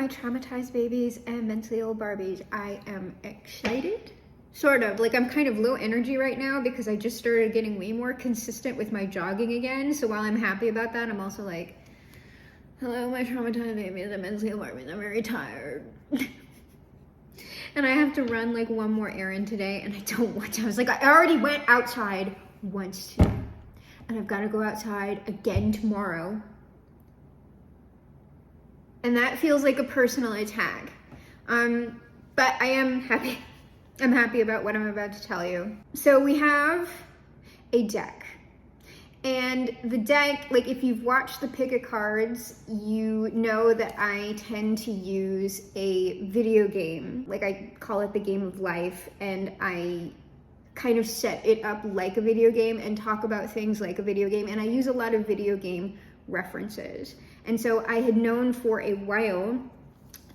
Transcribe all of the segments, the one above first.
my traumatized babies and mentally ill Barbies. I am excited. Sort of. Like, I'm kind of low energy right now because I just started getting way more consistent with my jogging again. So while I'm happy about that, I'm also like, hello, my traumatized babies and mentally ill Barbies. I'm very tired. And I have to run like one more errand today and I don't want to. I was like, I already went outside once today. And I've got to go outside again tomorrow. And that feels like a personal attack. But I am happy. I'm happy about what I'm about to tell you. So we have a deck. And the deck, like if you've watched the pick of cards, you know that I tend to use a video game. Like I call it the game of life. And I kind of set it up like a video game and talk about things like a video game. And I use a lot of video game references. And so I had known for a while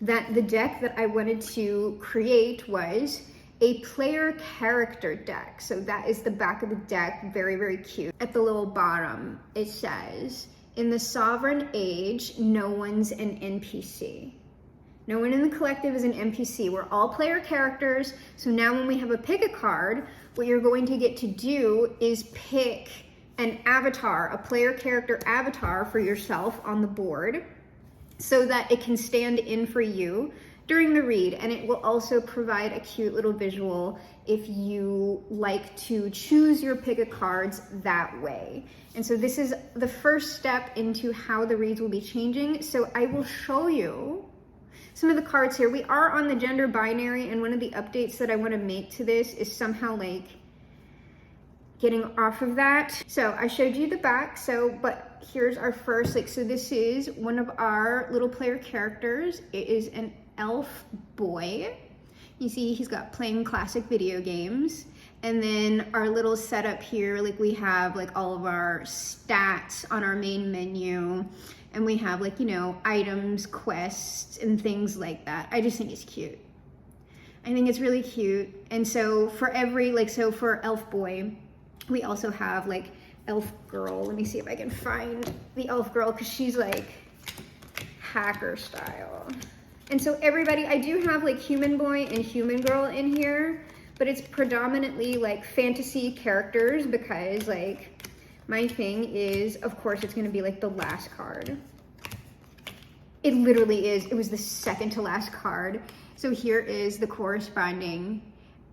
that the deck that I wanted to create was a player character deck. So that is the back of the deck, very, very cute. At the little bottom, it says, in the sovereign age, no one's an NPC. No one in the collective is an NPC. We're all player characters. So now when we have a pick a card, what you're going to get to do is pick an avatar, a player character avatar for yourself on the board so that it can stand in for you during the read. And it will also provide a cute little visual if you like to choose your pick of cards that way. And so this is the first step into how the reads will be changing. So I will show you some of the cards here. We are on the gender binary, and one of the updates that I want to make to this is somehow like getting off of that. So I showed you the back, but here's our first, so this is one of our little player characters. It is an elf boy. You see he's got playing classic video games. And then our little setup here, we have all of our stats on our main menu. And we have items, quests, and things like that. I just think it's cute. I think it's really cute. And so for every, so for elf boy, we also have elf girl. Let me see if I can find the elf girl because she's hacker style. And so everybody, I do have human boy and human girl in here, but it's predominantly fantasy characters because my thing is, of course, it's gonna be the last card. It literally is. It was the second to last card. So here is the corresponding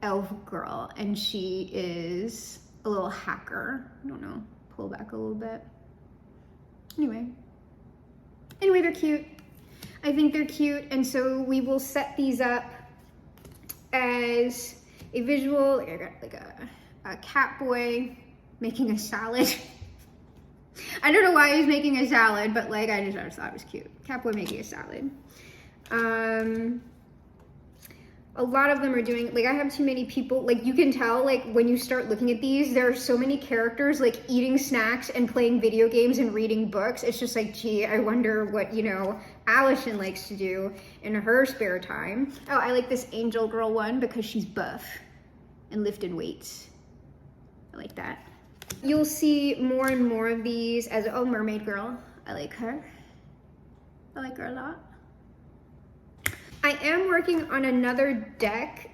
elf girl, and she is a little hacker. I don't know, pull back a little bit. Anyway, they're cute. I think they're cute, and so we will set these up as a visual. I got a cat boy making a salad. I don't know why he's making a salad, but I just thought it was cute. Cat boy making a salad. A lot of them are doing, I have too many people, you can tell, when you start looking at these, there are so many characters, eating snacks and playing video games and reading books. It's just gee, I wonder what, Allison likes to do in her spare time. Oh, I like this angel girl one because she's buff and lifted weights. I like that. You'll see more and more of these as, oh, mermaid girl. I like her. I like her a lot. I am working on another deck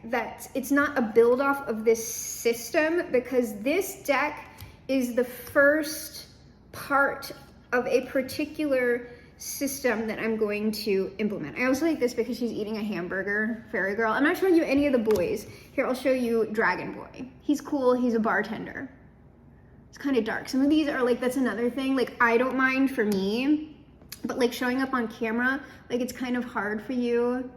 it's not a build off of this system because this deck is the first part of a particular system that I'm going to implement. I also like this because she's eating a hamburger, fairy girl. I'm not showing you any of the boys. Here, I'll show you Dragon Boy. He's cool, he's a bartender. It's kind of dark. Some of these are that's another thing. I don't mind for me, but showing up on camera, it's kind of hard for you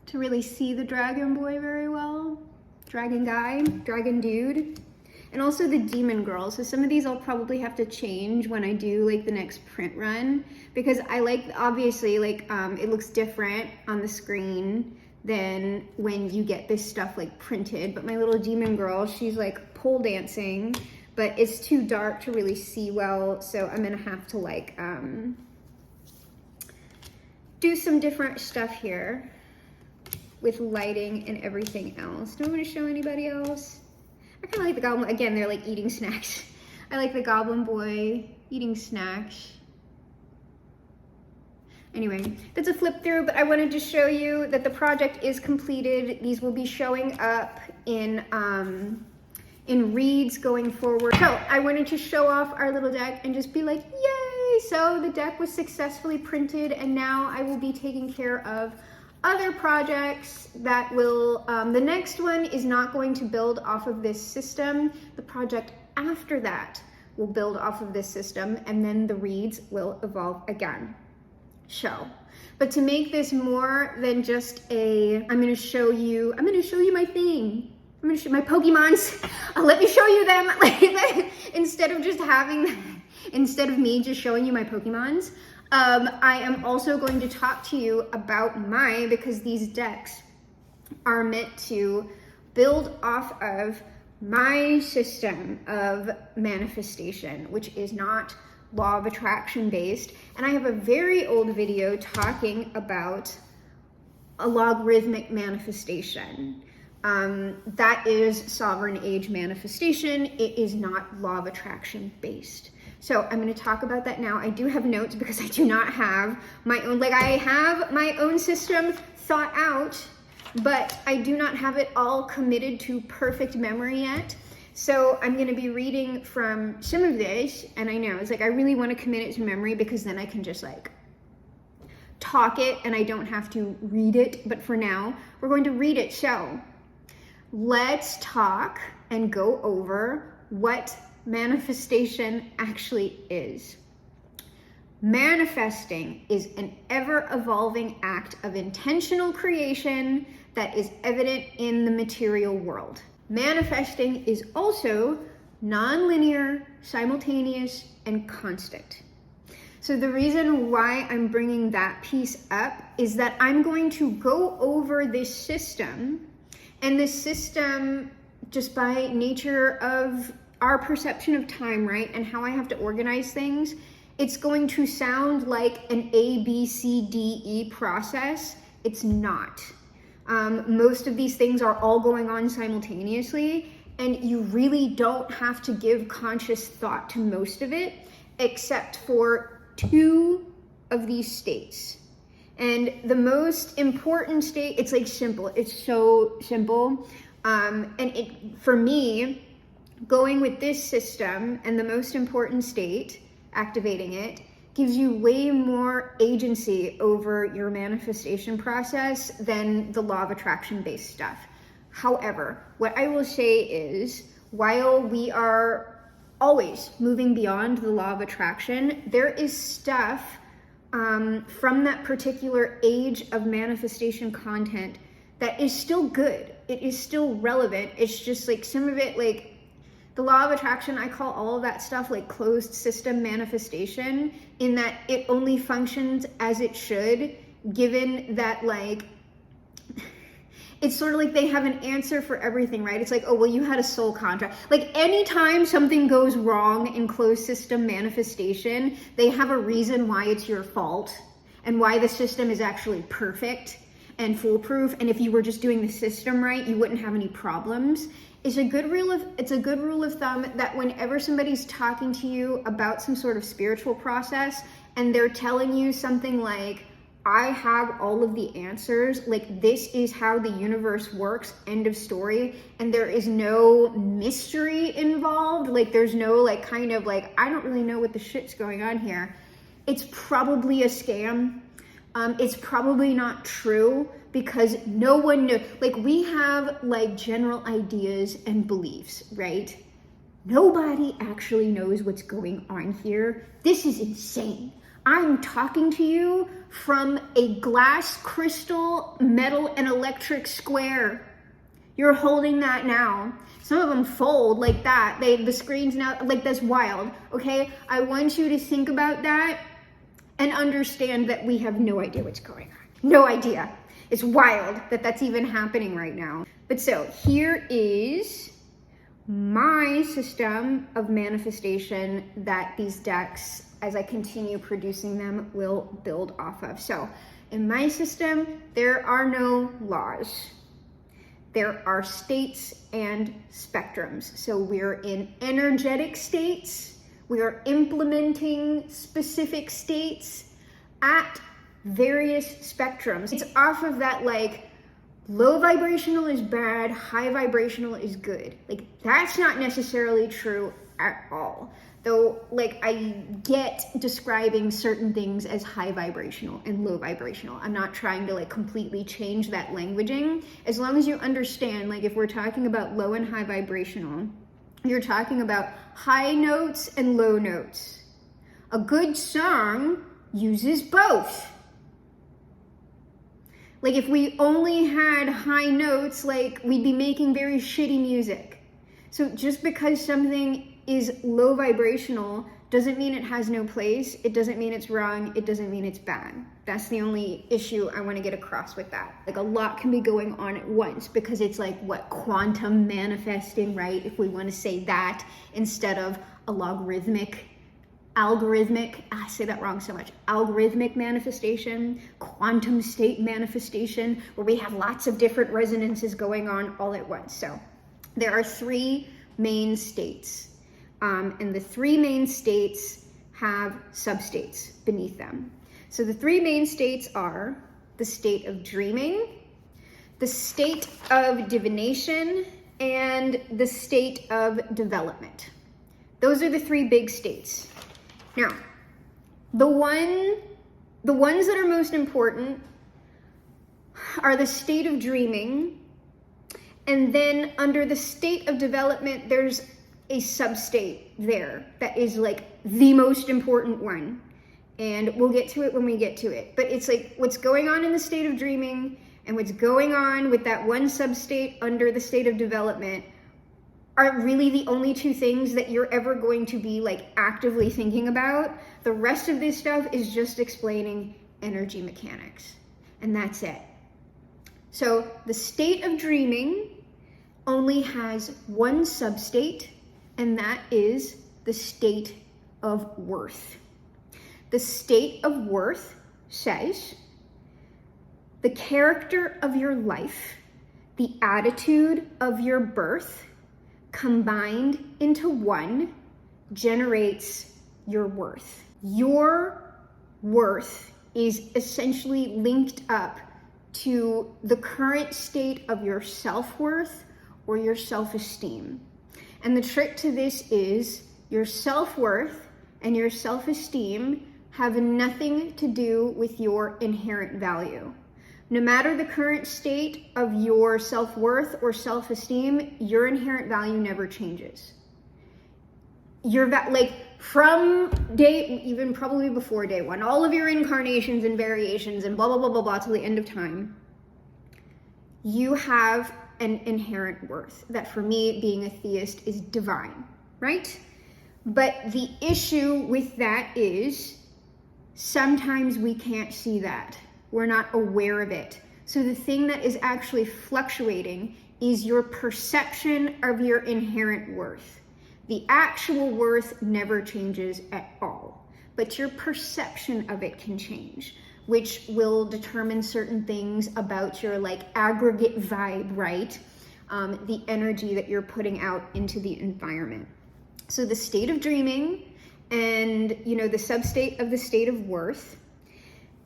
to really see the dragon boy very well. Dragon guy, dragon dude. And also the demon girl. So some of these I'll probably have to change when I do the next print run because I obviously it looks different on the screen than when you get this stuff printed. But my little demon girl, she's pole dancing, but it's too dark to really see well. So I'm gonna have to do some different stuff here with lighting and everything else. Do I want to show anybody else? I kind of like the goblin. Again, they're eating snacks. I like the goblin boy eating snacks. Anyway, that's a flip through, but I wanted to show you that the project is completed. These will be showing up in reads going forward. So I wanted to show off our little deck and just be like, yay! So the deck was successfully printed, and now I will be taking care of other projects that will, the next one is not going to build off of this system. The project after that will build off of this system, and then the reads will evolve again. But to make this more than just I'm gonna show you my thing. I'm gonna show my Pokemons. Let me show you them. Instead of me just showing you my Pokemons, I am also going to talk to you about because these decks are meant to build off of my system of manifestation, which is not law of attraction based. And I have a very old video talking about a logarithmic manifestation. That is sovereign age manifestation. It is not law of attraction based. So I'm going to talk about that now. I do have notes because I do not have my own, I have my own system thought out, but I do not have it all committed to perfect memory yet. So I'm going to be reading from some of this, and I know it's I really want to commit it to memory because then I can just talk it and I don't have to read it. But for now, we're going to read it. So let's talk and go over what manifestation actually is. Manifesting is an ever-evolving act of intentional creation that is evident in the material world. Manifesting is also non-linear, simultaneous, and constant. So the reason why I'm bringing that piece up is that I'm going to go over this system, and this system, just by nature of our perception of time, right, and how I have to organize things, it's going to sound like an A, B, C, D, E process. It's not. Most of these things are all going on simultaneously, and you really don't have to give conscious thought to most of it, except for 2 of these states. And the most important state, it's simple. It's so simple. For me, going with this system and the most important state, activating it, gives you way more agency over your manifestation process than the law of attraction based stuff. However, what I will say is, while we are always moving beyond the law of attraction, there is stuff from that particular age of manifestation content that is still good. It is still relevant. It's just some of it, the law of attraction, I call all of that stuff closed system manifestation, in that it only functions as it should, given that it's sort of they have an answer for everything, right? It's oh, well, you had a soul contract. Anytime something goes wrong in closed system manifestation, they have a reason why it's your fault and why the system is actually perfect and foolproof. And if you were just doing the system right, you wouldn't have any problems. It's a good rule of thumb that whenever somebody's talking to you about some sort of spiritual process and they're telling you something I have all of the answers, this is how the universe works, end of story, and there is no mystery involved, there's no I don't really know what the shit's going on here, it's probably a scam. It's probably not true, because no one knows. We have general ideas and beliefs, right? Nobody actually knows what's going on here. This is insane. I'm talking to you from a glass, crystal, metal, and electric square. You're holding that now. Some of them fold like that. The screen's now, that's wild, okay? I want you to think about that and understand that we have no idea what's going on. No idea. It's wild that that's even happening right now. But so here is my system of manifestation that these decks, as I continue producing them, will build off of. So in my system, there are no laws. There are states and spectrums. So we're in energetic states. We are implementing specific states at various spectrums. It's off of that like low vibrational is bad, high vibrational is good. Like that's not necessarily true at all. Though like I get describing certain things as high vibrational and low vibrational. I'm not trying to like completely change that languaging. As long as you understand, like if we're talking about low and high vibrational, you're talking about high notes and low notes. A good song uses both. Like if we only had high notes, like we'd be making very shitty music. So just because something is low vibrational doesn't mean it has no place. It doesn't mean it's wrong. It doesn't mean it's bad. That's the only issue I want to get across with that. Like a lot can be going on at once because it's like what quantum manifesting, right? If we want to say that instead of a algorithmic, I say that wrong so much, algorithmic manifestation, quantum state manifestation, where we have lots of different resonances going on all at once. So there are three main states, and the three main states have substates beneath them. So the three main states are the state of dreaming, the state of divination, and the state of development. Those are the three big states. Now, the ones that are most important are the state of dreaming, and then under the state of development, there's a substate there that is like the most important one. And we'll get to it when we get to it. But it's like what's going on in the state of dreaming and what's going on with that one substate under the state of development are really the only two things that you're ever going to be like actively thinking about. The rest of this stuff is just explaining energy mechanics, and that's it. So the state of dreaming only has one substate, and that is the state of worth. The state of worth says the character of your life, the attitude of your birth, combined into one generates your worth. Your worth is essentially linked up to the current state of your self-worth or your self-esteem. And the trick to this is your self-worth and your self-esteem have nothing to do with your inherent value. No matter the current state of your self-worth or self-esteem, your inherent value never changes. Like from day, even probably before day one, all of your incarnations and variations and blah, blah, blah, blah, blah, till the end of time, you have an inherent worth that for me, being a theist, is divine, right? But the issue with that is sometimes we can't see that. We're not aware of it. So the thing that is actually fluctuating is your perception of your inherent worth. The actual worth never changes at all, but your perception of it can change, which will determine certain things about your like aggregate vibe, right? The energy that you're putting out into the environment. So the state of dreaming and, the substate of the state of worth,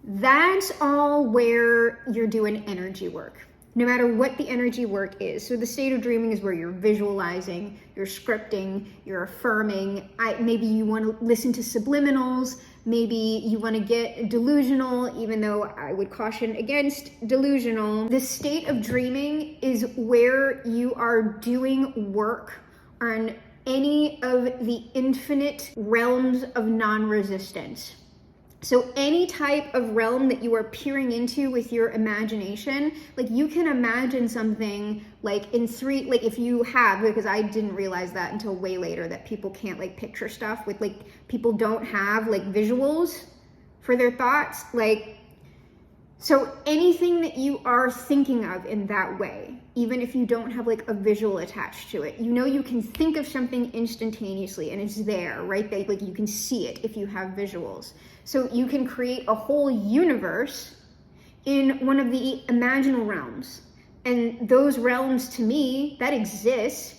that's all where you're doing energy work, no matter what the energy work is. So the state of dreaming is where you're visualizing, you're scripting, you're affirming. Maybe you want to listen to subliminals. Maybe you want to get delusional, even though I would caution against delusional. The state of dreaming is where you are doing work on any of the infinite realms of non-resistance. So any type of realm that you are peering into with your imagination, like you can imagine something like if you have, because I didn't realize that until way later, that people can't like picture stuff with like, people don't have like visuals for their thoughts. So anything that you are thinking of in that way, even if you don't have like a visual attached to it, you can think of something instantaneously and it's there, right? Like you can see it if you have visuals. So you can create a whole universe in one of the imaginal realms. And those realms, to me, that exists,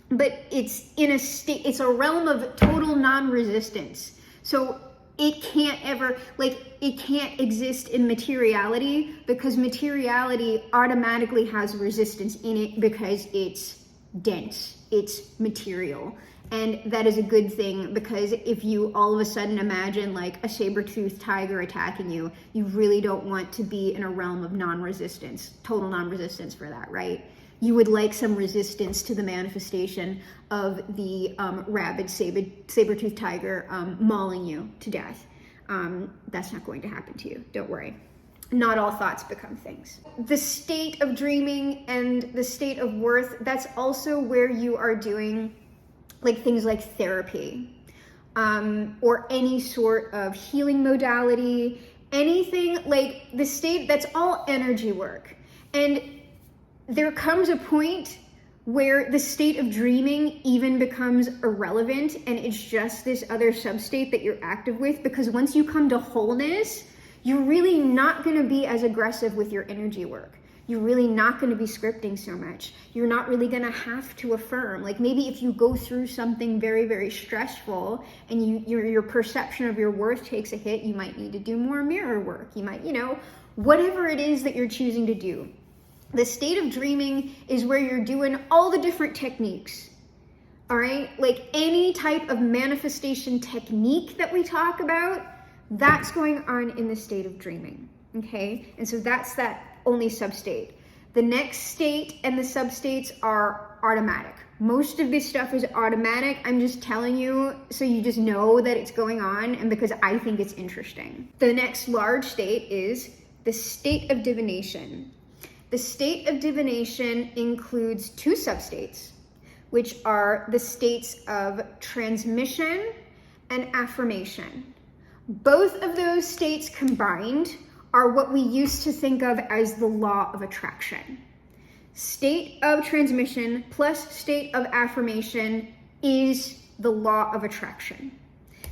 but it's in a state, it's a realm of total non-resistance. So it can't ever, like, it can't exist in materiality, because materiality automatically has resistance in it because it's dense, it's material. And that is a good thing, because if you all of a sudden imagine like a saber-toothed tiger attacking you, you really don't want to be in a realm of non-resistance, total non-resistance for that, right? You would like some resistance to the manifestation of the rabid saber-toothed tiger mauling you to death. That's not going to happen to you, don't worry. Not all thoughts become things. The state of dreaming and the state of worth, that's also where you are doing like things like therapy, or any sort of healing modality, anything like the state, that's all energy work. And there comes a point where the state of dreaming even becomes irrelevant, and it's just this other substate that you're active with, because once you come to wholeness, you're really not going to be as aggressive with your energy work. You're really not going to be scripting so much. You're not really going to have to affirm. Like, maybe if you go through something very, very stressful and your perception of your worth takes a hit, you might need to do more mirror work. You might, whatever it is that you're choosing to do. The state of dreaming is where you're doing all the different techniques. All right? Like any type of manifestation technique that we talk about, that's going on in the state of dreaming. Okay? And so that's that only substate. The next state and the substates are automatic. Most of this stuff is automatic. I'm just telling you so you just know that it's going on, and because I think it's interesting. The next large state is the state of divination. The state of divination includes two substates, which are the states of transmission and affirmation. Both of those states combined are what we used to think of as the law of attraction. State of transmission plus state of affirmation is the law of attraction.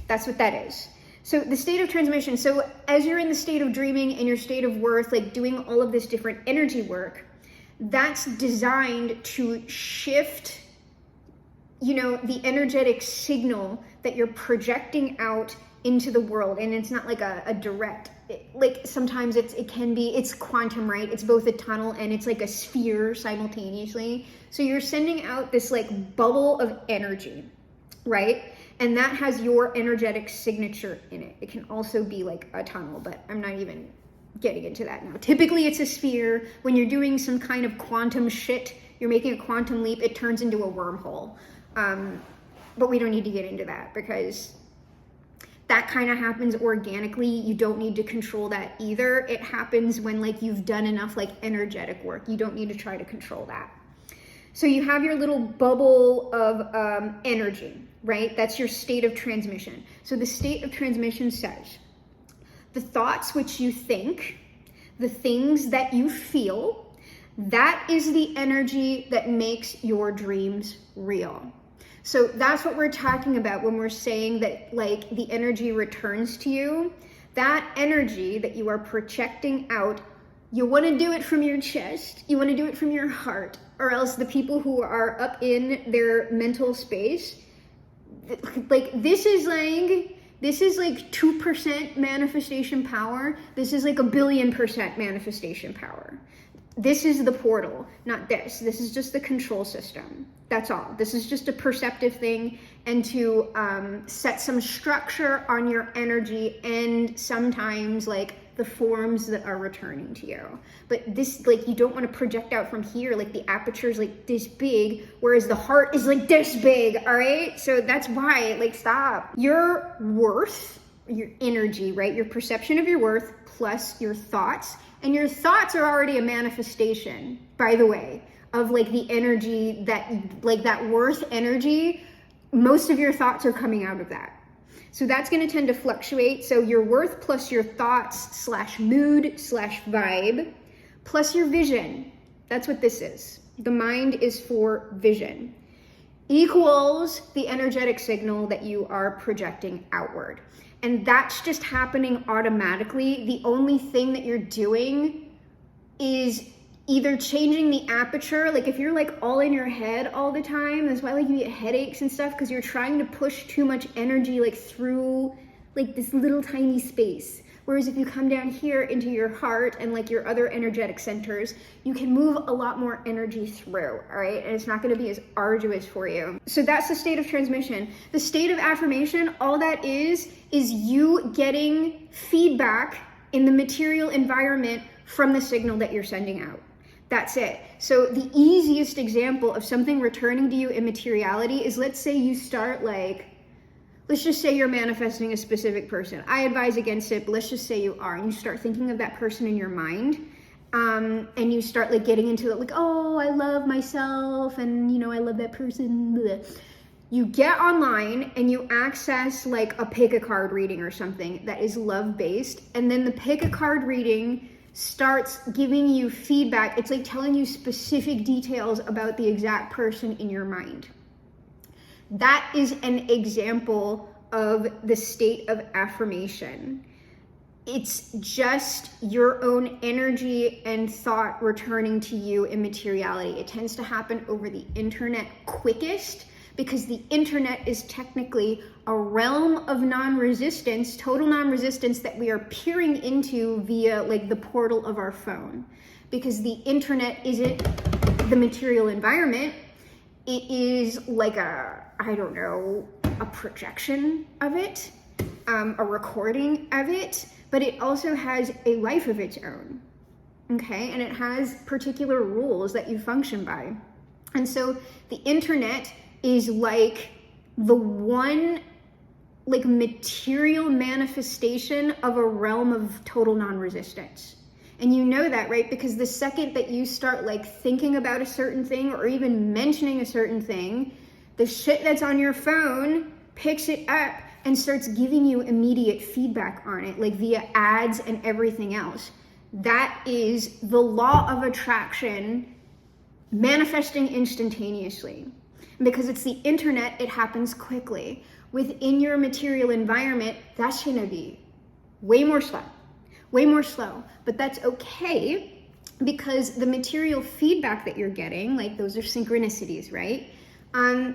That's what that is. So the state of transmission, so as you're in the state of dreaming and your state of worth, like doing all of this different energy work, that's designed to shift, the energetic signal that you're projecting out into the world. And it's not like a direct, like sometimes it's quantum, right? It's both a tunnel and it's like a sphere simultaneously. So you're sending out this like bubble of energy, right? And that has your energetic signature in it. It can also be like a tunnel, but I'm not even getting into that now. Typically it's a sphere. When you're doing some kind of quantum shit, you're making a quantum leap, it turns into a wormhole. But we don't need to get into that, because that kind of happens organically. You don't need to control that either. It happens when like you've done enough like energetic work. You don't need to try to control that. So you have your little bubble of energy, right? That's your state of transmission. So the state of transmission says, the thoughts which you think, the things that you feel, that is the energy that makes your dreams real. So that's what we're talking about when we're saying that like the energy returns to you. That energy that you are projecting out, you want to do it from your chest, you want to do it from your heart, or else the people who are up in their mental space, like this is like 2% manifestation power. This is like 1,000,000,000% manifestation power. This is the portal, not this. This is just the control system. That's all. This is just a perceptive thing, and to set some structure on your energy and sometimes like the forms that are returning to you. But this, like, you don't want to project out from here. Like the aperture is like this big, whereas the heart is like this big. All right. So that's why, like, stop. Your worth, your energy, right? Your perception of your worth plus your thoughts. And your thoughts are already a manifestation, by the way, of like the energy that, like that worth energy. Most of your thoughts are coming out of that. So that's going to tend to fluctuate. So your worth plus your thoughts / mood / vibe plus your vision. That's what this is. The mind is for vision. Equals the energetic signal that you are projecting outward. And that's just happening automatically. The only thing that you're doing is either changing the aperture, like if you're like all in your head all the time, that's why like you get headaches and stuff, because you're trying to push too much energy like through like this little tiny space. Whereas if you come down here into your heart and like your other energetic centers, you can move a lot more energy through, all right? And it's not gonna be as arduous for you. So that's the state of transmission. The state of affirmation, all that is you getting feedback in the material environment from the signal that you're sending out. That's it. So the easiest example of something returning to you in materiality is, let's say you start like, let's just say you're manifesting a specific person. I advise against it, but let's just say you are, and you start thinking of that person in your mind, and you start like getting into it, like, oh, I love myself, and you know, I love that person. Bleh. You get online and you access like a pick a card reading or something that is love-based, and then the pick a card reading starts giving you feedback. It's like telling you specific details about the exact person in your mind. That is an example of the state of affirmation. It's just your own energy and thought returning to you in materiality. It tends to happen over the internet quickest, because the internet is technically a realm of non-resistance, total non-resistance, that we are peering into via like the portal of our phone. Because the internet isn't the material environment, it is like a projection of it, a recording of it, but it also has a life of its own, okay? And it has particular rules that you function by. And so the internet is like the one like material manifestation of a realm of total non-resistance. And you know that, right? Because the second that you start like thinking about a certain thing or even mentioning a certain thing, the shit that's on your phone picks it up and starts giving you immediate feedback on it, like via ads and everything else. That is the law of attraction manifesting instantaneously. Because it's the internet, it happens quickly. Within your material environment, that's gonna be way more slow. But that's okay, because the material feedback that you're getting, like those are synchronicities, right?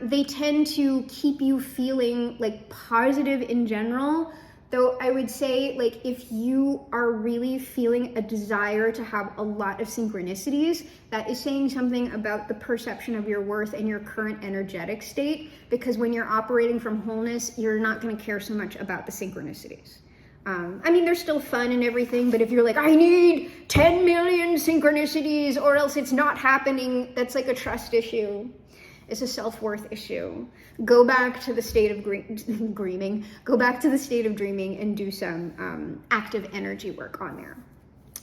They tend to keep you feeling like positive in general. Though I would say, like, if you are really feeling a desire to have a lot of synchronicities, that is saying something about the perception of your worth and your current energetic state, because when you're operating from wholeness, you're not going to care so much about the synchronicities. I mean, they're still fun and everything, but if you're like, I need 10 million synchronicities or else it's not happening, that's like a trust issue. It's a self-worth issue. Go back to the state of dreaming. Go back to the state of dreaming and do some active energy work on there.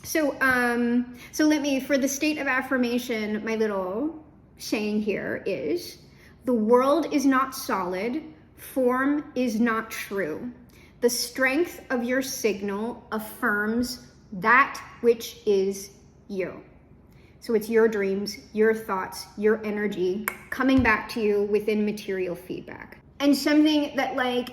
So for the state of affirmation, my little saying here is, the world is not solid, form is not true. The strength of your signal affirms that which is you. So it's your dreams, your thoughts, your energy coming back to you within material feedback. And something that like,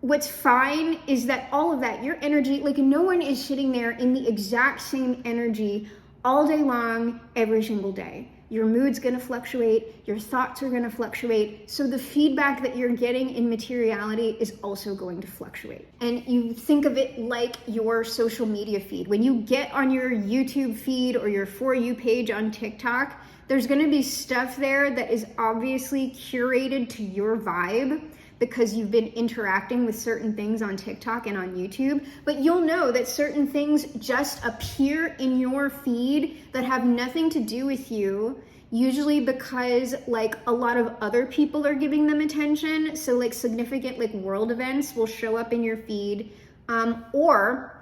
what's fine is that all of that, your energy, like no one is sitting there in the exact same energy all day long, every single day. Your mood's gonna fluctuate, your thoughts are gonna fluctuate. So the feedback that you're getting in materiality is also going to fluctuate. And you think of it like your social media feed. When you get on your YouTube feed or your For You page on TikTok, there's gonna be stuff there that is obviously curated to your vibe, because you've been interacting with certain things on TikTok and on YouTube, but you'll know that certain things just appear in your feed that have nothing to do with you, usually because like a lot of other people are giving them attention. So like significant like world events will show up in your feed, or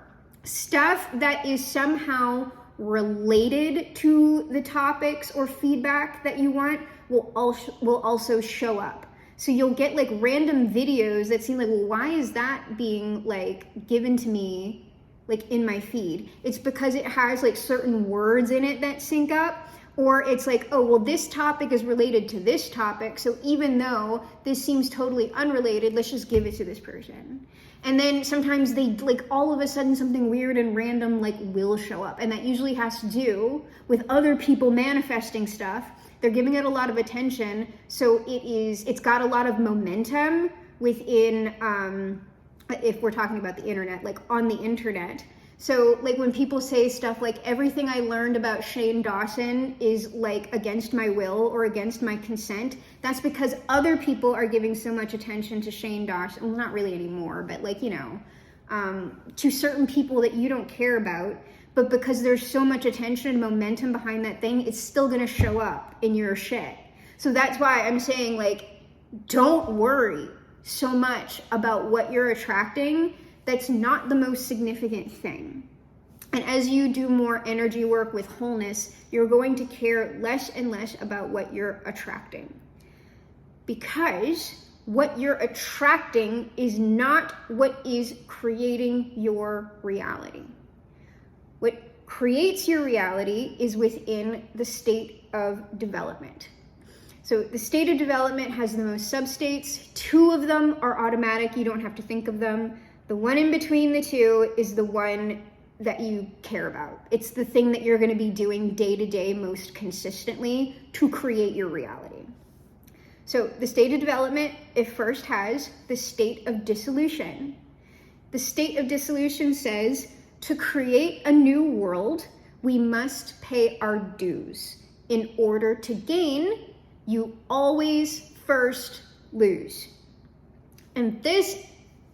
stuff that is somehow related to the topics or feedback that you want will also show up. So you'll get like random videos that seem like, well, why is that being like given to me like in my feed? It's because it has like certain words in it that sync up, or it's like, oh, well, this topic is related to this topic. So even though this seems totally unrelated, let's just give it to this person. And then sometimes they like all of a sudden something weird and random like will show up. And that usually has to do with other people manifesting stuff. They're giving it a lot of attention, so it's got a lot of momentum within if we're talking about the internet, like on the internet. So like when people say stuff like everything I learned about Shane Dawson is like against my will or against my consent, that's because other people are giving so much attention to Shane Dawson. Well, not really anymore, but like, you know, to certain people that you don't care about. But because there's so much attention and momentum behind that thing, it's still gonna show up in your shit. So that's why I'm saying, like, don't worry so much about what you're attracting. That's not the most significant thing. And as you do more energy work with wholeness, you're going to care less and less about what you're attracting. Because what you're attracting is not what is creating your reality. What creates your reality is within the state of development. So the state of development has the most substates. 2 of them are automatic. You don't have to think of them. The one in between the 2 is the one that you care about. It's the thing that you're going to be doing day to day most consistently to create your reality. So the state of development, it first has the state of dissolution. The state of dissolution says to create a new world, we must pay our dues. In order to gain, you always first lose. And this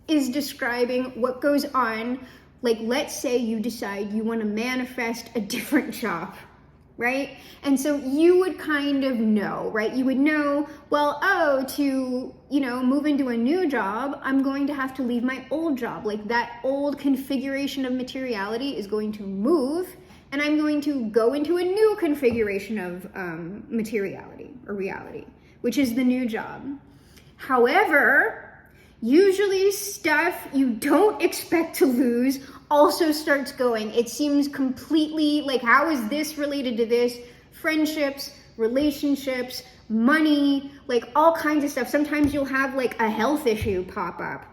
is describing what goes on. Like, let's say you decide you want to manifest a different job, right? And so you would kind of know, right? You would know, well, oh, to, you know, move into a new job, I'm going to have to leave my old job. Like, that old configuration of materiality is going to move, and I'm going to go into a new configuration of materiality or reality, which is the new job. However, usually stuff you don't expect to lose also starts going. It seems completely like, how is this related to this? Friendships, relationships, money, like all kinds of stuff. Sometimes you'll have like a health issue pop up.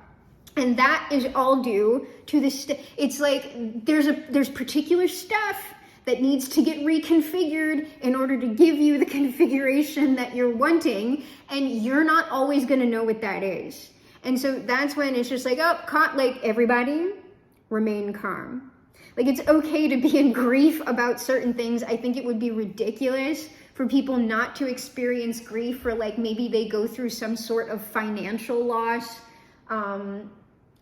And that is all due to this. It's like there's particular stuff that needs to get reconfigured in order to give you the configuration that you're wanting. And you're not always going to know what that is. And so that's when it's just like, oh, like everybody remain calm. Like, it's okay to be in grief about certain things. I think it would be ridiculous for people not to experience grief, or like maybe they go through some sort of financial loss,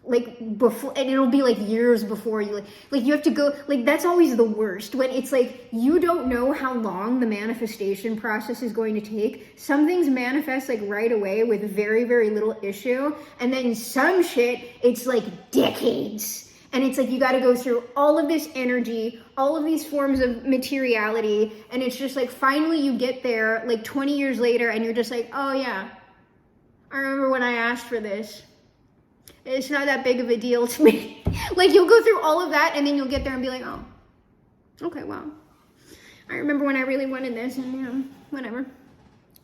like before, and it'll be like years before you like you have to go, like that's always the worst, when it's like you don't know how long the manifestation process is going to take. Some things manifest like right away with very, very little issue, and then some shit, it's like decades. And it's like you got to go through all of this energy, all of these forms of materiality, and it's just like finally you get there like 20 years later and you're just like, oh yeah, I remember when I asked for this. It's not that big of a deal to me. Like, you'll go through all of that and then you'll get there and be like, oh, okay, well, I remember when I really wanted this, and you know, whatever.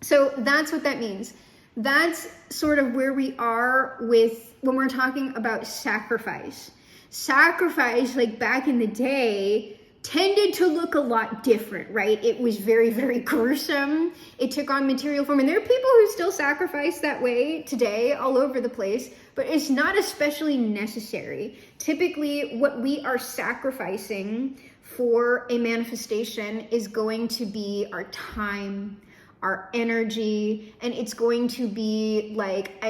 So that's what that means. That's sort of where we are with when we're talking about sacrifice. Sacrifice, like back in the day, tended to look a lot different, right? It was very, very gruesome. It took on material form. And there are people who still sacrifice that way today all over the place, but it's not especially necessary. Typically, what we are sacrificing for a manifestation is going to be our time, our energy, and it's going to be like,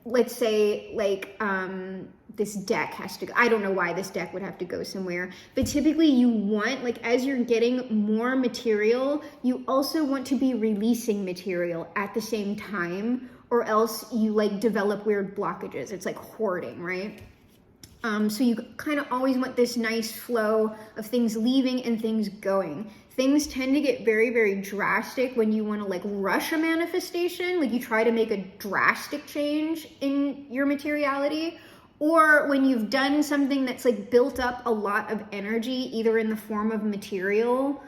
let's say like, this deck has to go. I don't know why this deck would have to go somewhere, but typically you want, like, as you're getting more material, you also want to be releasing material at the same time, or else you like develop weird blockages. It's like hoarding, right? So you kind of always want this nice flow of things leaving and things going. Things tend to get very, very drastic when you want to like rush a manifestation, like you try to make a drastic change in your materiality, or when you've done something that's like built up a lot of energy, either in the form of material,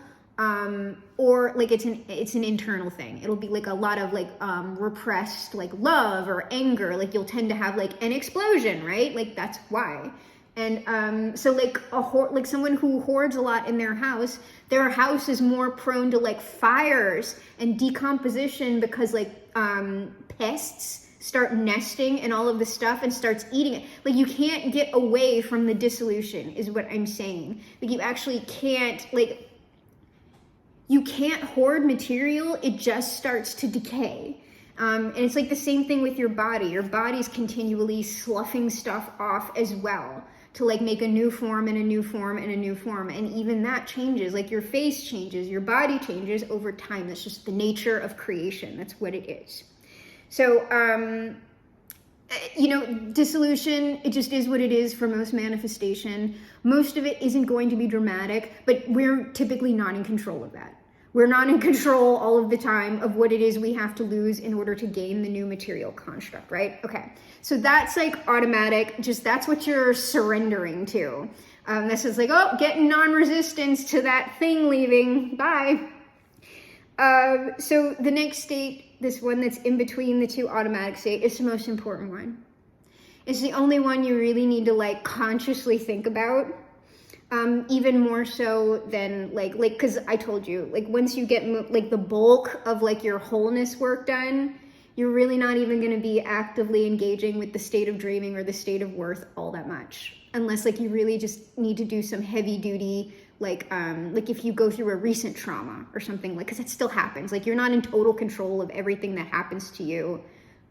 or like it's an internal thing. It'll be like a lot of like repressed like love or anger. Like you'll tend to have like an explosion, right? Like that's why. And so like like someone who hoards a lot in their house is more prone to like fires and decomposition, because like pests start nesting in all of the stuff and starts eating it. Like, you can't get away from the dissolution is what I'm saying. Like, you actually can't, like, you can't hoard material. It just starts to decay. And it's like the same thing with your body. Your body's continually sloughing stuff off as well to like make a new form and a new form and a new form. And even that changes, like your face changes, your body changes over time. That's just the nature of creation. That's what it is. So, you know, dissolution, it just is what it is for most manifestation. Most of it isn't going to be dramatic, but we're typically not in control of that. We're not in control all of the time of what it is we have to lose in order to gain the new material construct, right? Okay, so that's like automatic, just that's what you're surrendering to. This is like, oh, getting non-resistance to that thing leaving, bye. So the next state, this one that's in between the two automatic state, is the most important one. It's the only one you really need to like consciously think about. Even more so than like, cause I told you, like once you get like the bulk of like your wholeness work done, you're really not even going to be actively engaging with the state of dreaming or the state of worth all that much. Unless like you really just need to do some heavy duty, like if you go through a recent trauma or something, like, cause it still happens. Like you're not in total control of everything that happens to you,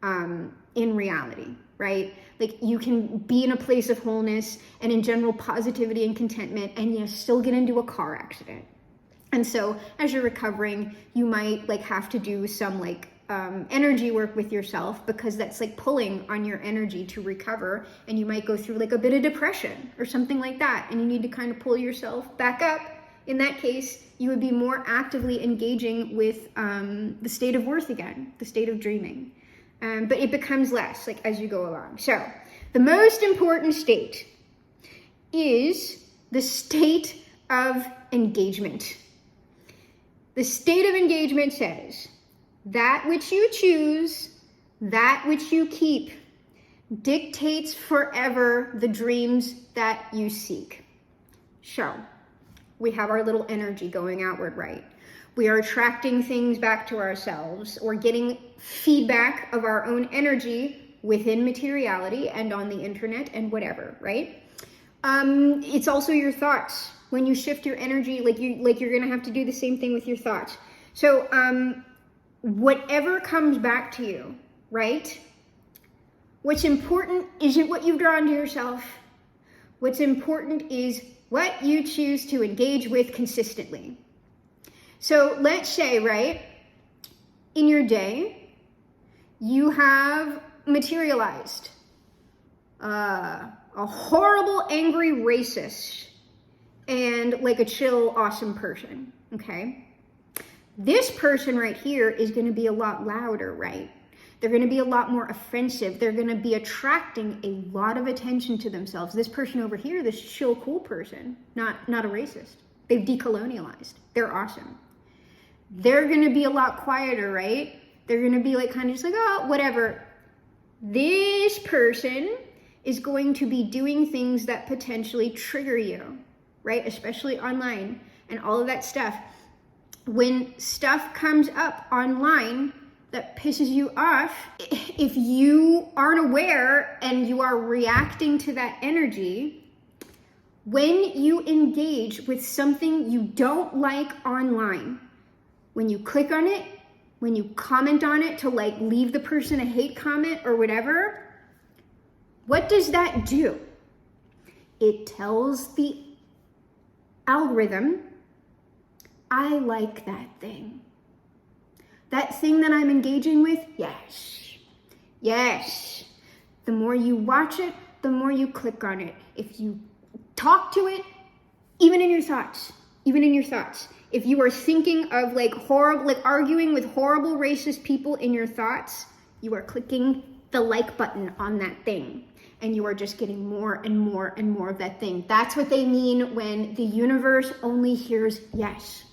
in reality, right? Like you can be in a place of wholeness and in general positivity and contentment, and you still get into a car accident. And so as you're recovering, you might like have to do some like energy work with yourself, because that's like pulling on your energy to recover. And you might go through like a bit of depression or something like that, and you need to kind of pull yourself back up. In that case, you would be more actively engaging with the state of worth again, the state of dreaming. But it becomes less like as you go along. So the most important state is the state of engagement. The state of engagement says, that which you choose, that which you keep, dictates forever the dreams that you seek. So we have our little energy going outward, right? We are attracting things back to ourselves, or getting feedback of our own energy within materiality and on the internet and whatever, right? It's also your thoughts. When you shift your energy, you're gonna have to do the same thing with your thoughts. So whatever comes back to you, right? What's important isn't what you've drawn to yourself. What's important is what you choose to engage with consistently. So let's say, right, in your day, you have materialized a horrible, angry racist and like a chill, awesome person, okay? This person right here is going to be a lot louder, right? They're going to be a lot more offensive. They're going to be attracting a lot of attention to themselves. This person over here, this chill, cool person, not a racist. They've decolonialized. They're awesome. They're going to be a lot quieter, right? They're going to be like kind of just like, oh, whatever. This person is going to be doing things that potentially trigger you, right? Especially online and all of that stuff. When stuff comes up online that pisses you off, if you aren't aware and you are reacting to that energy, when you engage with something you don't like online, when you click on it, when you comment on it to like leave the person a hate comment or whatever, what does that do? It tells the algorithm, I like that thing. That thing that I'm engaging with, yes. Yes. The more you watch it, the more you click on it. If you talk to it, even in your thoughts, if you are thinking of like horrible, like arguing with horrible racist people in your thoughts, you are clicking the like button on that thing. And you are just getting more and more and more of that thing. That's what they mean when the universe only hears yes.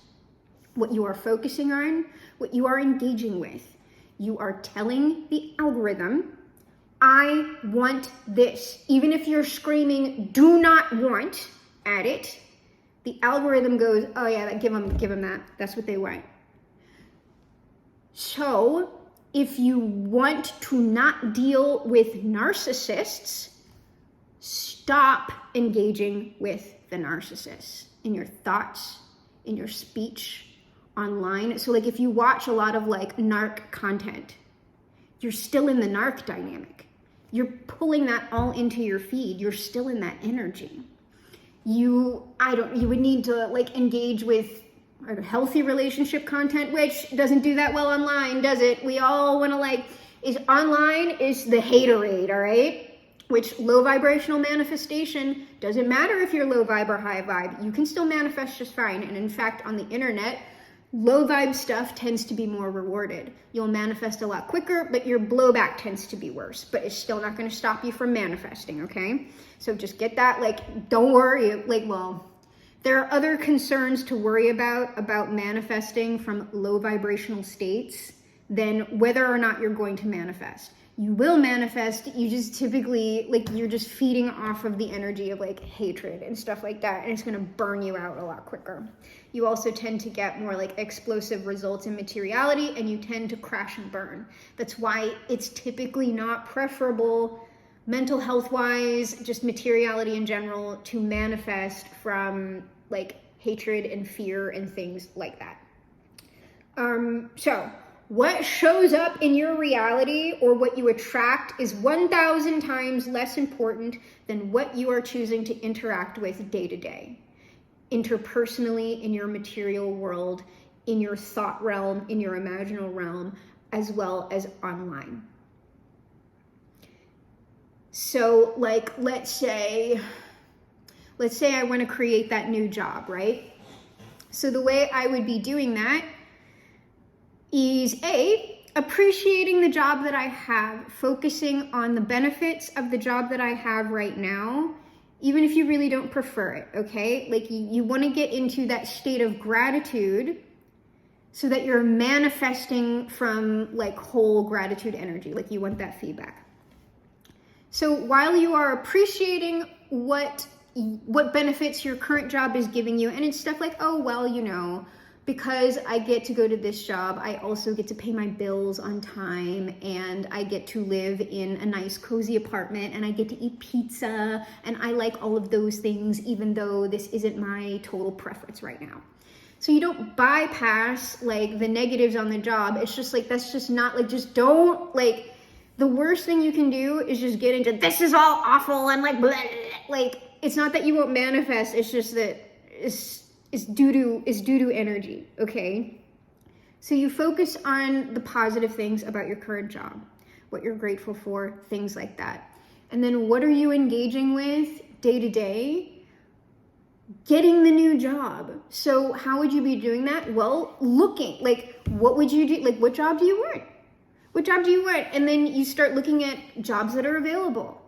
What you are focusing on, what you are engaging with. You are telling the algorithm, I want this. Even if you're screaming, do not want at it, the algorithm goes, oh yeah, give them that. That's what they want. So if you want to not deal with narcissists, stop engaging with the narcissists in your thoughts, in your speech, online. So like if you watch a lot of like narc content, you're still in the narc dynamic. You're pulling that all into your feed. You're still in that energy. You would need to like engage with healthy relationship content, which doesn't do that well online, does it? We all want to like, online is the haterade, all right? Which low vibrational manifestation, doesn't matter if you're low vibe or high vibe, you can still manifest just fine. And in fact, on the internet, low vibe stuff tends to be more rewarded. You'll manifest a lot quicker, but your blowback tends to be worse, but it's still not going to stop you from manifesting, okay? So just get that, like, don't worry, like, well, there are other concerns to worry about manifesting from low vibrational states than whether or not you're going to manifest. You will manifest, you just typically, like, you're just feeding off of the energy of like hatred and stuff like that, and it's gonna burn you out a lot quicker. You also tend to get more like explosive results in materiality, and you tend to crash and burn. That's why it's typically not preferable, mental health wise, just materiality in general, to manifest from like hatred and fear and things like that. So what shows up in your reality or what you attract is 1,000 times less important than what you are choosing to interact with day to day, interpersonally, in your material world, in your thought realm, in your imaginal realm, as well as online. So like, let's say I want to create that new job, right? So the way I would be doing that is appreciating the job that I have, focusing on the benefits of the job that I have right now, even if you really don't prefer it, okay? Like you want to get into that state of gratitude so that you're manifesting from like whole gratitude energy, like you want that feedback. So while you are appreciating what benefits your current job is giving you, and it's stuff like, oh, well, you know, because I get to go to this job, I also get to pay my bills on time, and I get to live in a nice cozy apartment, and I get to eat pizza, and I like all of those things, even though this isn't my total preference right now. So you don't bypass like the negatives on the job. It's just like, that's just not like, just don't like, the worst thing you can do is just get into, this is all awful and like, blah, blah, blah. Like, it's not that you won't manifest, it's just that it's due to energy, okay? So you focus on the positive things about your current job, what you're grateful for, things like that. And then what are you engaging with day to day? Getting the new job. So how would you be doing that? Well, looking, like, what would you do? Like, what job do you want? What job do you want? And then you start looking at jobs that are available.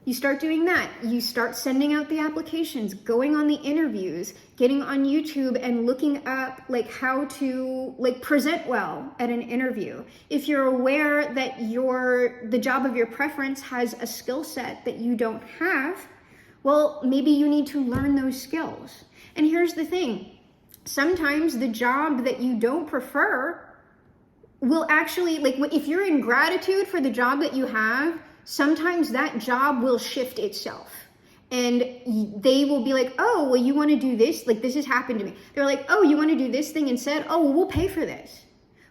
You start doing that. You start sending out the applications, going on the interviews, getting on YouTube and looking up like how to like present well at an interview. If you're aware that the job of your preference has a skill set that you don't have, well, maybe you need to learn those skills. And here's the thing. Sometimes the job that you don't prefer will actually, like, if you're in gratitude for the job that you have, sometimes that job will shift itself and they will be like, oh, well, you want to do this? Like, this has happened to me. They're like, oh, you want to do this thing instead? Oh, well, we'll pay for this.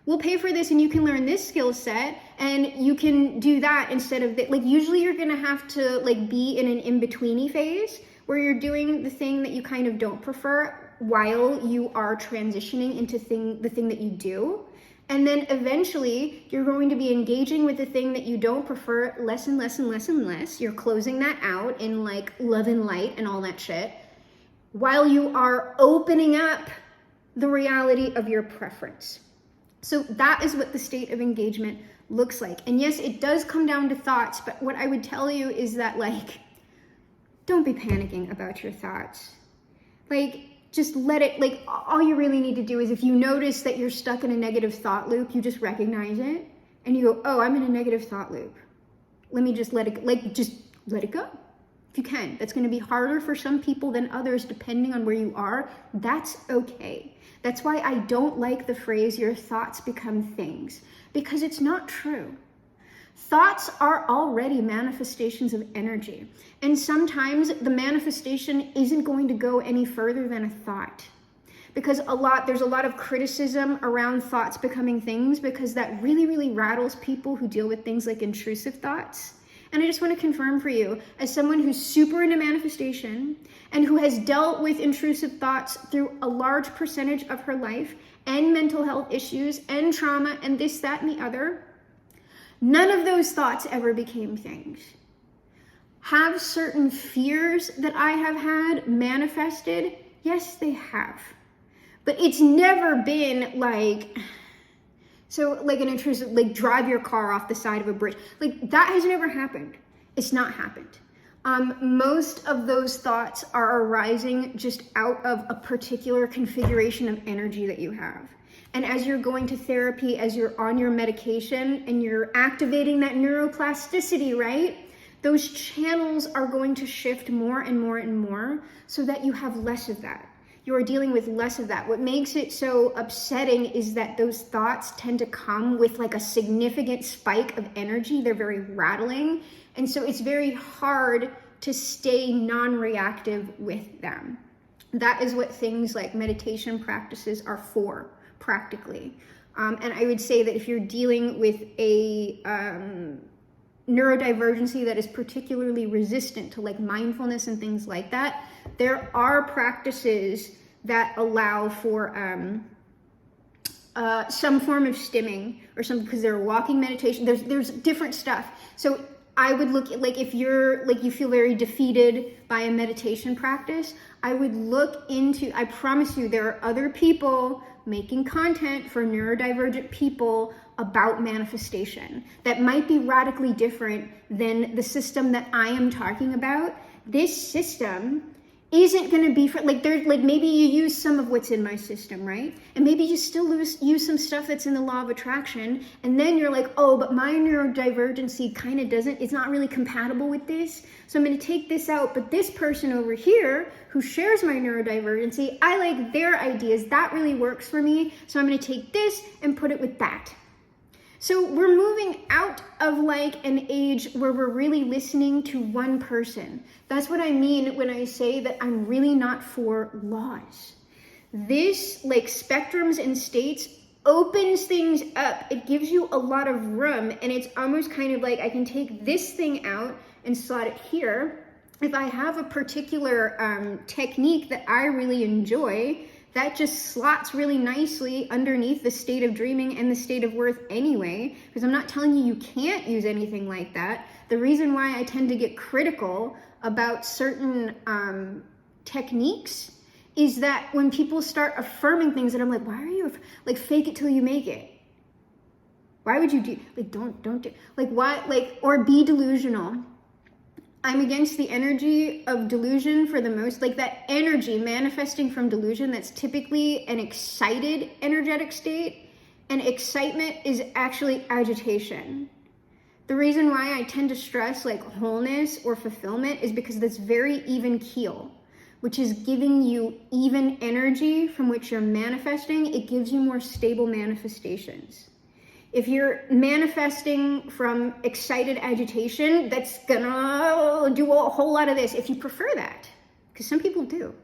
We'll pay for this and you can learn this skill set and you can do that instead of that. Like, usually you're going to have to like be in an in-betweeny phase where you're doing the thing that you kind of don't prefer while you are transitioning into the thing that you do. And then eventually you're going to be engaging with the thing that you don't prefer less and less and less and less. You're closing that out in like love and light and all that shit, while you are opening up the reality of your preference. So that is what the state of engagement looks like. And yes, it does come down to thoughts, but what I would tell you is that like, don't be panicking about your thoughts. Like, just let it, like, all you really need to do is if you notice that you're stuck in a negative thought loop, you just recognize it and you go, oh, I'm in a negative thought loop. Let me just let it go. If you can. That's going to be harder for some people than others, depending on where you are. That's okay. That's why I don't like the phrase, your thoughts become things, because it's not true. Thoughts are already manifestations of energy. And sometimes the manifestation isn't going to go any further than a thought. Because there's a lot of criticism around thoughts becoming things, because that really, really rattles people who deal with things like intrusive thoughts. And I just want to confirm for you, as someone who's super into manifestation and who has dealt with intrusive thoughts through a large percentage of her life, and mental health issues and trauma and this, that, and the other, none of those thoughts ever became things. Have certain fears that I have had manifested? Yes, they have. But it's never been like, so like an intrusive, like drive your car off the side of a bridge. Like that has never happened. It's not happened. Most of those thoughts are arising just out of a particular configuration of energy that you have. And as you're going to therapy, as you're on your medication and you're activating that neuroplasticity, right? Those channels are going to shift more and more and more so that you have less of that. You're dealing with less of that. What makes it so upsetting is that those thoughts tend to come with like a significant spike of energy. They're very rattling. And so it's very hard to stay non-reactive with them. That is what things like meditation practices are for, practically. And I would say that if you're dealing with a neurodivergency that is particularly resistant to like mindfulness and things like that, there are practices that allow for some form of stimming or something, because they're walking meditation. There's different stuff. So I would look at, like, if you're like, you feel very defeated by a meditation practice, I would look into, I promise you, there are other people making content for neurodivergent people about manifestation that might be radically different than the system that I am talking about. This system isn't going to be for, like, there's like, maybe you use some of what's in my system, right? And maybe you still use some stuff that's in the law of attraction, and then you're like, oh, but my neurodivergency kind of it's not really compatible with this, so I'm going to take this out. But this person over here who shares my neurodivergency, I like their ideas, that really works for me, so I'm going to take this and put it with that. So we're moving out of like an age where we're really listening to one person. That's what I mean when I say that I'm really not for laws. This, like, spectrums and states opens things up. It gives you a lot of room, and it's almost kind of like I can take this thing out and slot it here. If I have a particular technique that I really enjoy, that just slots really nicely underneath the state of dreaming and the state of worth anyway, because I'm not telling you can't use anything like that. The reason why I tend to get critical about certain techniques is that when people start affirming things that I'm like, why are you, like, fake it till you make it? Why would you do, like, don't do, like, why, like, or be delusional. I'm against the energy of delusion for the most, like that energy manifesting from delusion, that's typically an excited energetic state, and excitement is actually agitation. The reason why I tend to stress like wholeness or fulfillment is because that's very even keel, which is giving you even energy from which you're manifesting. It gives you more stable manifestations. If you're manifesting from excited agitation, that's gonna do a whole lot of this. If you prefer that, because some people do,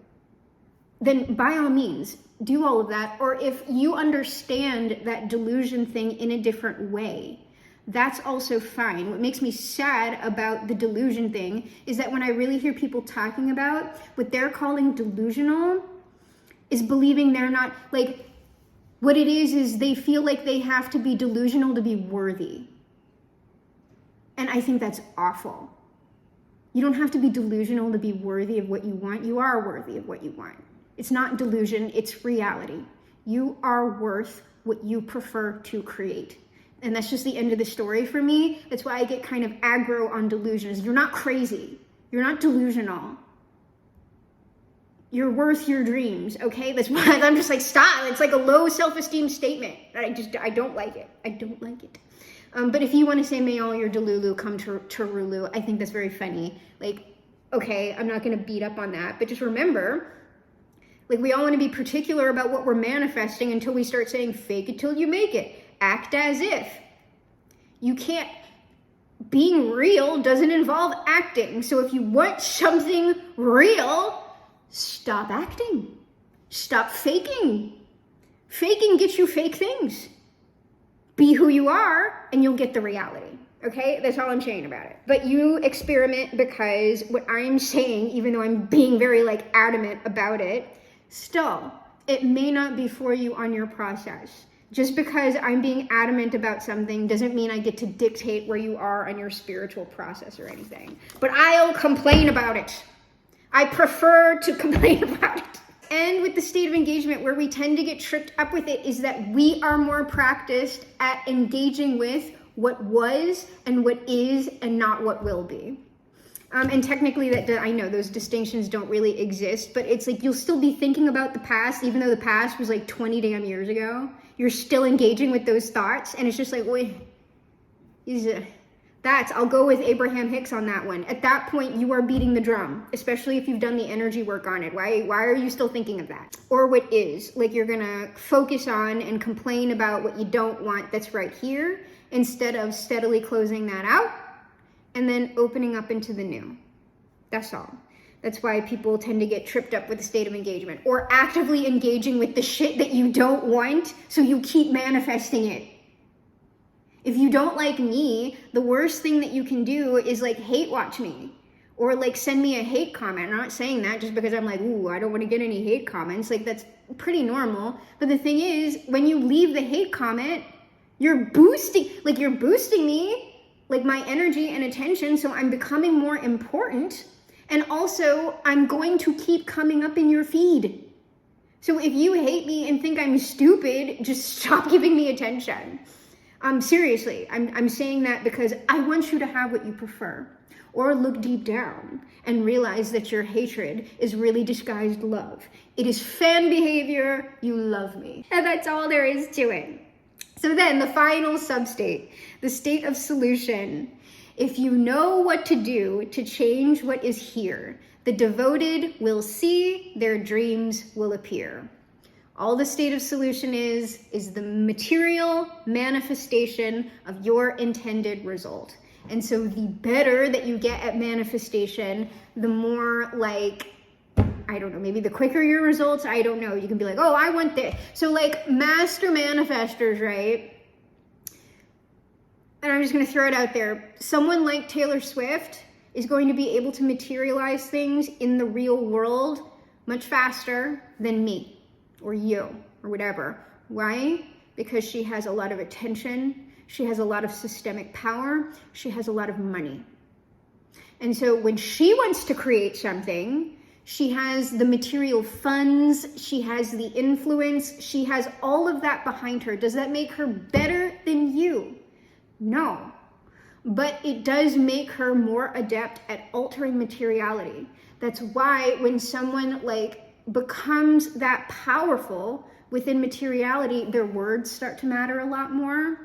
then by all means, do all of that. Or if you understand that delusion thing in a different way, that's also fine. What makes me sad about the delusion thing is that when I really hear people talking about what they're calling delusional is believing they're not, like, what it is they feel like they have to be delusional to be worthy. And I think that's awful. You don't have to be delusional to be worthy of what you want. You are worthy of what you want. It's not delusion, it's reality. You are worth what you prefer to create. And that's just the end of the story for me. That's why I get kind of aggro on delusions. You're not crazy. You're not delusional. You're worth your dreams, okay? That's why I'm just like, stop. It's like a low self-esteem statement. I don't like it. I don't like it. But if you want to say, may all your delulu come to Rulu, I think that's very funny. Like, okay, I'm not going to beat up on that. But just remember, Like, we all want to be particular about what we're manifesting until we start saying, fake it till you make it. Act as if. You can't, being real doesn't involve acting. So if you want something real, stop acting. Stop faking. Faking gets you fake things. Be who you are and you'll get the reality. Okay, that's all I'm saying about it. But you experiment, because what I'm saying, even though I'm being very like adamant about it, still, it may not be for you on your process. Just because I'm being adamant about something doesn't mean I get to dictate where you are on your spiritual process or anything. But I'll complain about it. I prefer to complain about it. And with the state of engagement, where we tend to get tripped up with it is that we are more practiced at engaging with what was and what is and not what will be. And technically, I know those distinctions don't really exist, but it's like you'll still be thinking about the past, even though the past was like 20 damn years ago. You're still engaging with those thoughts, and it's just like, wait, I'll go with Abraham Hicks on that one. At that point, you are beating the drum, especially if you've done the energy work on it. Why are you still thinking of that? Or what is, like, you're gonna focus on and complain about what you don't want that's right here, instead of steadily closing that out and then opening up into the new. That's all. That's why people tend to get tripped up with the state of engagement, or actively engaging with the shit that you don't want, so you keep manifesting it. If you don't like me, the worst thing that you can do is like hate watch me, or like send me a hate comment. I'm not saying that just because I'm like, ooh, I don't want to get any hate comments. Like, that's pretty normal. But the thing is, when you leave the hate comment, you're boosting me, like my energy and attention, so I'm becoming more important. And also, I'm going to keep coming up in your feed. So if you hate me and think I'm stupid, just stop giving me attention. Seriously, I'm saying that because I want you to have what you prefer. Or look deep down and realize that your hatred is really disguised love. It is fan behavior, you love me. And that's all there is to it. So then the final substate, the state of solution. If you know what to do to change what is here, the devoted will see, their dreams will appear. All the state of solution is the material manifestation of your intended result. And so the better that you get at manifestation, the more like, I don't know, maybe the quicker your results, I don't know. You can be like, oh, I want this. So like master manifestors, right? And I'm just going to throw it out there. Someone like Taylor Swift is going to be able to materialize things in the real world much faster than me or you or whatever. Why? Because she has a lot of attention. She has a lot of systemic power. She has a lot of money. And so when she wants to create something, she has the material funds, she has the influence, she has all of that behind her. Does that make her better than you? No, but it does make her more adept at altering materiality. That's why when someone like becomes that powerful within materiality, their words start to matter a lot more.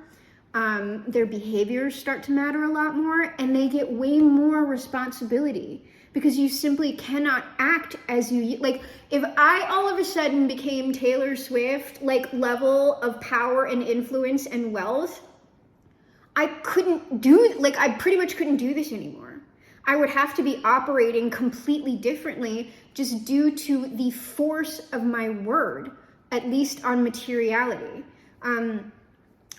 Their behaviors start to matter a lot more, and they get way more responsibility because you simply cannot act as you, like, if I all of a sudden became Taylor Swift, like level of power and influence and wealth, I pretty much couldn't do this anymore. I would have to be operating completely differently just due to the force of my word, at least on materiality.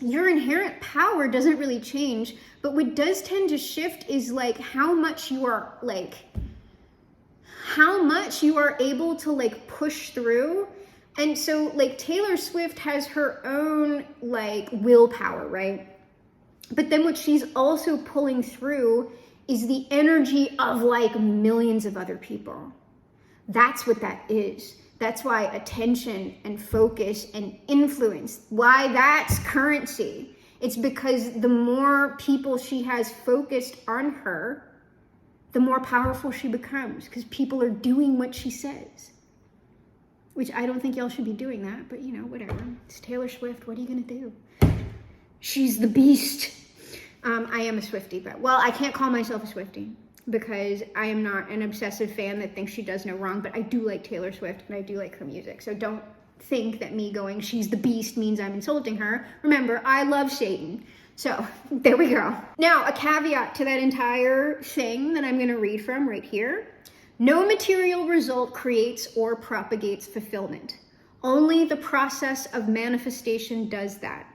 Your inherent power doesn't really change, but what does tend to shift is like how much you are able to like push through. And so like Taylor Swift has her own like willpower, right? But then what she's also pulling through is the energy of like millions of other people. That's what that is. That's why attention and focus and influence, why that's currency. It's because the more people she has focused on her, the more powerful she becomes, because people are doing what she says. Which I don't think y'all should be doing that, but you know, whatever. It's Taylor Swift, what are you gonna do? She's the beast. I am a Swiftie, but, well, I can't call myself a Swiftie. because I am not an obsessive fan that thinks she does no wrong, but I do like Taylor Swift and I do like her music. So don't think that me going, she's the beast, means I'm insulting her. Remember, I love Satan. So there we go. Now, a caveat to that entire thing that I'm going to read from right here. No material result creates or propagates fulfillment. Only the process of manifestation does that.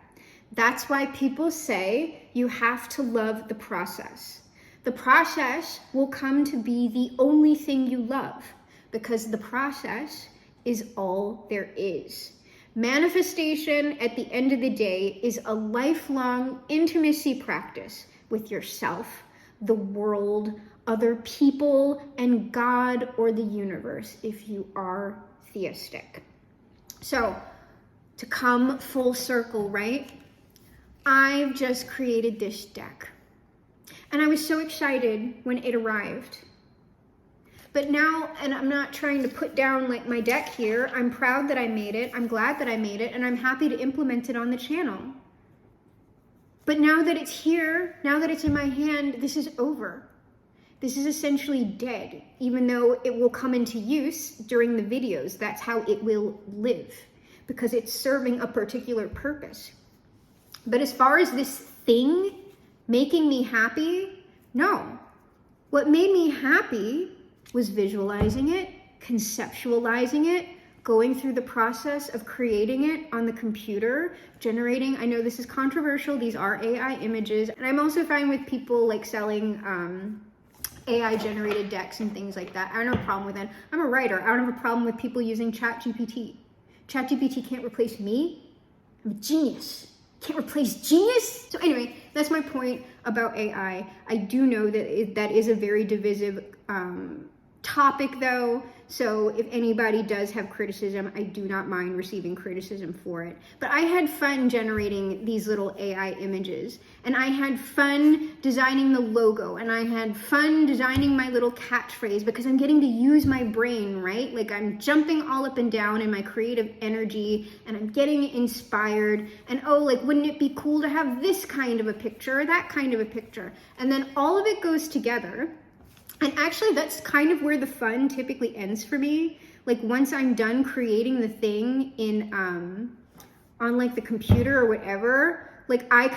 That's why people say you have to love the process. The process will come to be the only thing you love, because the process is all there is. Manifestation, at the end of the day, is a lifelong intimacy practice with yourself, the world, other people, and God or the universe, if you are theistic. So, to come full circle, right? I've just created this deck. And I was so excited when it arrived. But now, and I'm not trying to put down like my deck here, I'm proud that I made it, I'm glad that I made it, and I'm happy to implement it on the channel. But now that it's here, now that it's in my hand, this is over. This is essentially dead, even though it will come into use during the videos. That's how it will live, because it's serving a particular purpose. But as far as this thing making me happy, no. What made me happy was visualizing it, conceptualizing it, going through the process of creating it on the computer, generating, I know this is controversial, these are AI images, and I'm also fine with people like selling AI generated decks and things like that. I don't have a problem with that. I'm a writer. I don't have a problem with people using ChatGPT. ChatGPT can't replace me. I'm a genius. Can't replace genius. So anyway, that's my point about AI. I do know that that is a very divisive topic though. So if anybody does have criticism, I do not mind receiving criticism for it. But I had fun generating these little AI images, and I had fun designing the logo, and I had fun designing my little catchphrase, because I'm getting to use my brain, right? Like I'm jumping all up and down in my creative energy, and I'm getting inspired, and oh, like wouldn't it be cool to have this kind of a picture or that kind of a picture? And then all of it goes together. And actually, that's kind of where the fun typically ends for me. Like once I'm done creating the thing in on like the computer or whatever, like I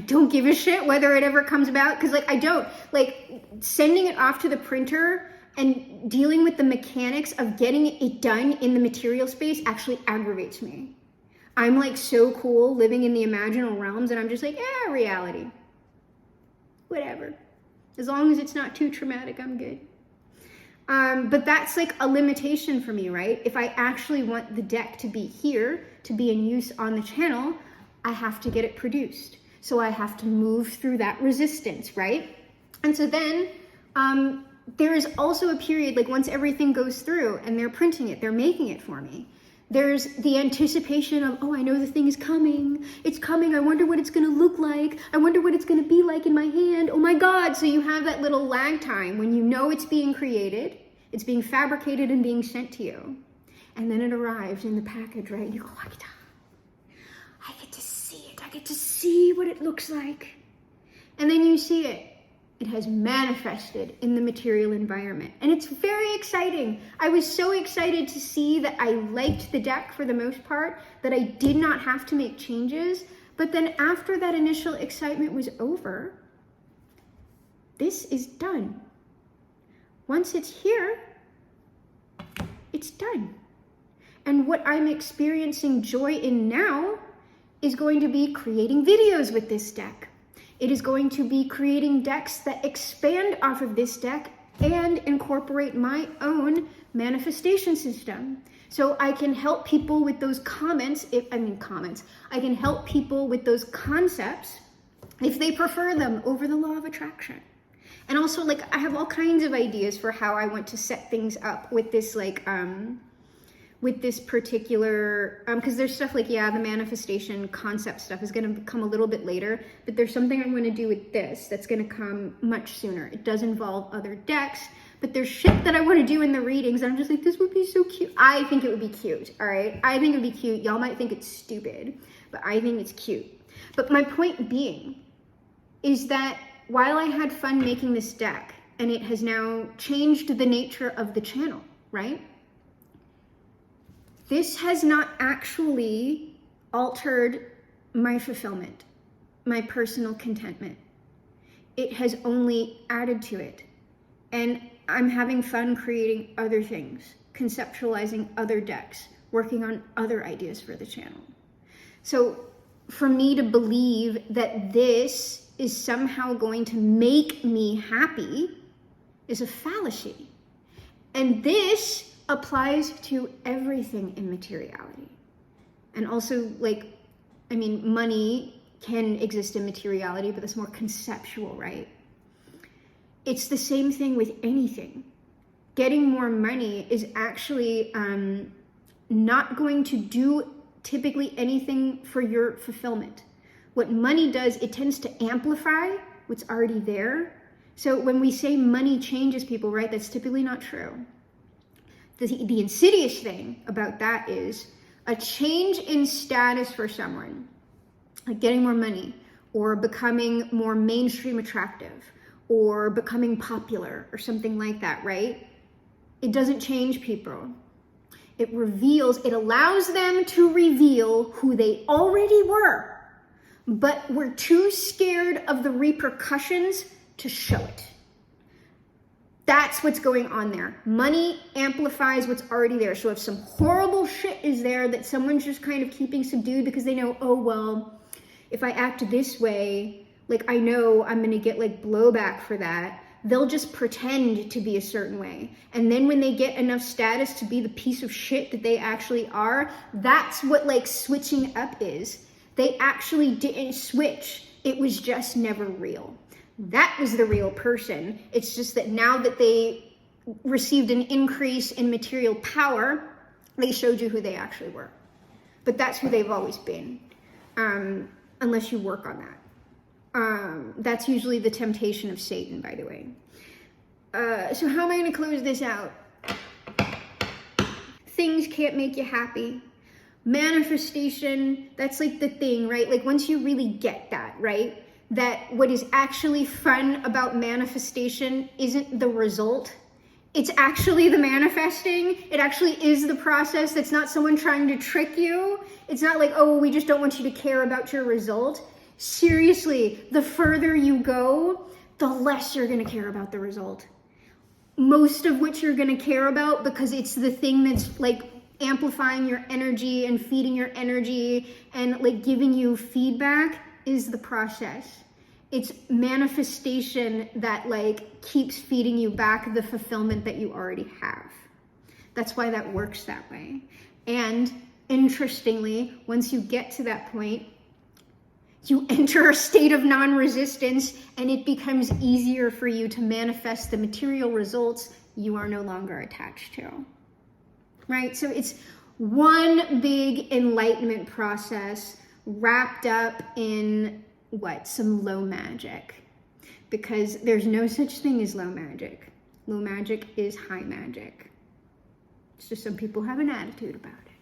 don't give a shit whether it ever comes about, because like I don't. Like sending it off to the printer and dealing with the mechanics of getting it done in the material space actually aggravates me. I'm like so cool living in the imaginal realms, and I'm just like, reality. Whatever. As long as it's not too traumatic, I'm good. But that's like a limitation for me, right? If I actually want the deck to be here, to be in use on the channel, I have to get it produced. So I have to move through that resistance, right? And so then there is also a period, like once everything goes through and they're printing it, they're making it for me. There's the anticipation of, oh, I know the thing is coming. It's coming. I wonder what it's going to look like. I wonder what it's going to be like in my hand. Oh my God. So you have that little lag time when you know it's being created, it's being fabricated and being sent to you. And then it arrives in the package, right? You go, I get to see it. I get to see what it looks like. And then you see it. It has manifested in the material environment. And it's very exciting. I was so excited to see that I liked the deck for the most part, that I did not have to make changes. But then after that initial excitement was over, this is done. Once it's here, it's done. And what I'm experiencing joy in now is going to be creating videos with this deck. It is going to be creating decks that expand off of this deck and incorporate my own manifestation system. So I can help people with those I can help people with those concepts if they prefer them over the law of attraction. And also, like, I have all kinds of ideas for how I want to set things up with this, like, with this particular, because there's stuff like, the manifestation concept stuff is going to come a little bit later, but there's something I'm going to do with this that's going to come much sooner. It does involve other decks, but there's shit that I want to do in the readings, and I'm just like, this would be so cute. I think it would be cute, all right? I think it would be cute. Y'all might think it's stupid, but I think it's cute. But my point being is that while I had fun making this deck, and it has now changed the nature of the channel, right? This has not actually altered my fulfillment, my personal contentment. It has only added to it. And I'm having fun creating other things, conceptualizing other decks, working on other ideas for the channel. So for me to believe that this is somehow going to make me happy is a fallacy. And this applies to everything in materiality. And also, like, I mean, money can exist in materiality, but that's more conceptual, right? It's the same thing with anything. Getting more money is actually not going to do typically anything for your fulfillment. What money does, it tends to amplify what's already there. So when we say money changes people, right, that's typically not true. The insidious thing about that is a change in status for someone, like getting more money, or becoming more mainstream attractive, or becoming popular, or something like that, right? It doesn't change people. It allows them to reveal who they already were, but we're too scared of the repercussions to show it. That's what's going on there. Money amplifies what's already there. So if some horrible shit is there that someone's just kind of keeping subdued because they know, oh, well, if I act this way, like I know I'm gonna get like blowback for that, they'll just pretend to be a certain way. And then when they get enough status to be the piece of shit that they actually are, that's what like switching up is. They actually didn't switch. It was just never real. That was the real person. It's just that now that they received an increase in material power, they showed you who they actually were. But that's who they've always been, unless you work on that. That's usually the temptation of Satan, by the way. So how am I going to close this out? Things can't make you happy. Manifestation, that's like the thing, right? Like once you really get that, right? That what is actually fun about manifestation isn't the result. It's actually the manifesting. It actually is the process. That's not someone trying to trick you. It's not like, oh, we just don't want you to care about your result. Seriously, the further you go, the less you're going to care about the result. Most of what you're going to care about, because it's the thing that's like amplifying your energy and feeding your energy and like giving you feedback, is the process. It's manifestation that like keeps feeding you back the fulfillment that you already have. That's why that works that way. And interestingly, once you get to that point, you enter a state of non-resistance, and it becomes easier for you to manifest the material results you are no longer attached to, right? So it's one big enlightenment process wrapped up in what? Some low magic, because there's no such thing as low magic. Low magic is high magic. It's just some people have an attitude about it.